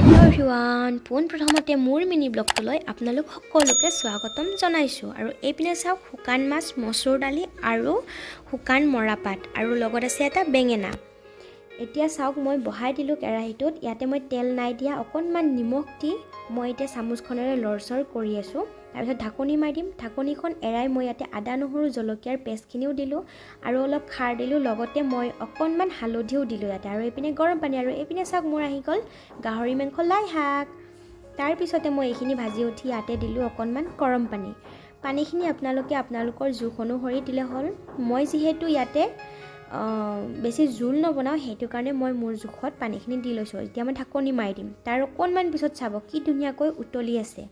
Hello' everyone, পোনপ্ৰথমতে মোৰ mini ব্লগটোলৈ আপোনালোক সকলোকে স্বাগতম জনাইছোঁ। আৰু এইপিনে চাওক, শুকান মাছ, মচুৰ দালি আৰু শুকান মৰাপাত আৰু লগত আছে এটা বেঙেনা। এতিয়া চাওক, মই বহাই দিলোঁ কেৰাহীটোত। ইয়াতে মই তেল নাই দিয়া, অকণমান নিমখ দি মই এতিয়া চামুচখনেৰে লৰচৰ কৰি আছোঁ। তাৰপিছত ঢাকনি মাৰি দিম। ঢাকনিখন এৰাই মই ইয়াতে আদা নহৰু জলকীয়াৰ পেষ্টখিনিও দিলোঁ আৰু অলপ খাৰ দিলোঁ। লগতে মই অকণমান হালধিও দিলোঁ ইয়াতে। আৰু এইপিনে গৰম পানী, আৰু এইপিনে চাওক মোৰ আহি গ'ল গাহৰি মাংস লাই শাক। তাৰপিছতে মই এইখিনি ভাজি উঠি ইয়াতে দিলোঁ অকণমান গৰম পানী। পানীখিনি আপোনালোকে আপোনালোকৰ জোখ অনুসৰি দিলে হ'ল। মই যিহেতু ইয়াতে বেছি জোল নবনাওঁ, সেইটো কাৰণে মই মোৰ জোখত পানীখিনি দি লৈছোঁ। এতিয়া মই ঢাকনি মাৰি দিম। তাৰ অকণমান পিছত চাব কি ধুনীয়াকৈ উতলি আছে।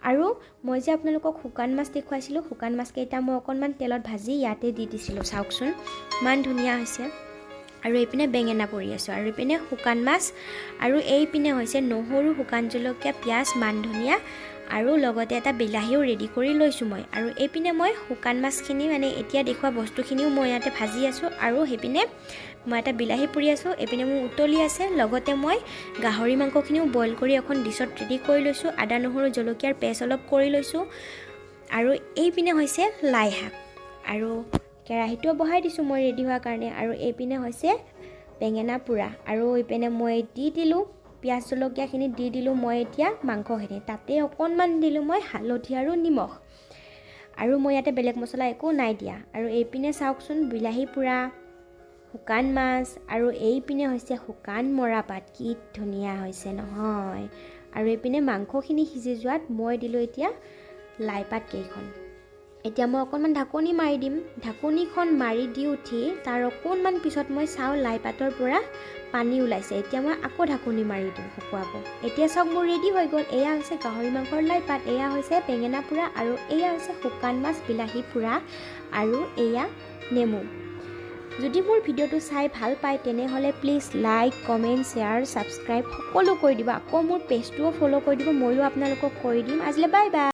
আৰু মই যে আপোনালোকক শুকান মাছ দেখুৱাইছিলোঁ, শুকান মাছকেইটা মই অকণমান তেলত ভাজি ইয়াতে দি দিছিলোঁ। চাওকচোন ইমান ধুনীয়া হৈছে। আৰু এইপিনে বেঙেনা পৰি আছোঁ, আৰু এইপিনে শুকান মাছ, আৰু এইপিনে হৈছে নহৰু, শুকান জলকীয়া, পিঁয়াজ, মান ধনিয়া আৰু লগতে এটা বিলাহীও ৰেডি কৰি লৈছোঁ মই। আৰু এইপিনে মই শুকান মাছখিনি মানে এতিয়া দেখুওৱা বস্তুখিনিও মই ইয়াতে ভাজি আছোঁ। আৰু সেইপিনে মই এটা বিলাহী পুৰি আছোঁ। এইপিনে মোৰ উতলি আছে। লগতে মই গাহৰি মাংসখিনিও বইল কৰি এখন ডিছত ৰেডি কৰি লৈছোঁ। আদা নহৰু জলকীয়াৰ পেষ্ট অলপ কৰি লৈছোঁ। আৰু এইপিনে হৈছে লাই শাক, আৰু কেৰাহীটো বহাই দিছোঁ মই ৰেডি হোৱাৰ কাৰণে। আৰু এইপিনে হৈছে বেঙেনা পোৰা, আৰু এইপিনে মই দি দিলোঁ পিঁয়াজ জলকীয়াখিনি দি দিলোঁ মই এতিয়া মাংসখিনি। তাতে অকণমান দিলোঁ মই হালধি আৰু নিমখ, আৰু মই ইয়াতে বেলেগ মছলা একো নাই দিয়া। আৰু এইপিনে চাওকচোন বিলাহী পোৰা, শুকান মাছ, আৰু এইপিনে হৈছে শুকান মৰাপাত। কি ধুনীয়া হৈছে নহয়। আৰু এইপিনে মাংসখিনি সিজি যোৱাত মই দিলোঁ এতিয়া লাই পাত কেইখন। এতিয়া মই অকণমান ঢাকনি মাৰি দিম। ঢাকনিখন মাৰি দি উঠি তাৰ অকণমান পিছত মই চাওঁ লাই পাতৰ পৰা পানী ওলাইছে। এতিয়া মই আকৌ ঢাকনি মাৰি দিম শুকুৱাব। এতিয়া চাওক মোৰ ৰেডি হৈ গ'ল। এয়া হৈছে গাহৰি মাংসৰ লাই পাত, এয়া হৈছে বেঙেনা পোৰা, আৰু এয়া হৈছে শুকান মাছ, বিলাহী পোৰা, আৰু এয়া নেমু। যদি মোৰ ভিডিঅ'টো চাই ভাল পায় তেনেহ'লে please like, comment, share, subscribe সকলো কৰি দিব। আকৌ মোৰ পেজটোও ফ'ল' কৰি দিব, ময়ো আপোনালোকক কৰি দিম। আজিলৈ বাই বাই।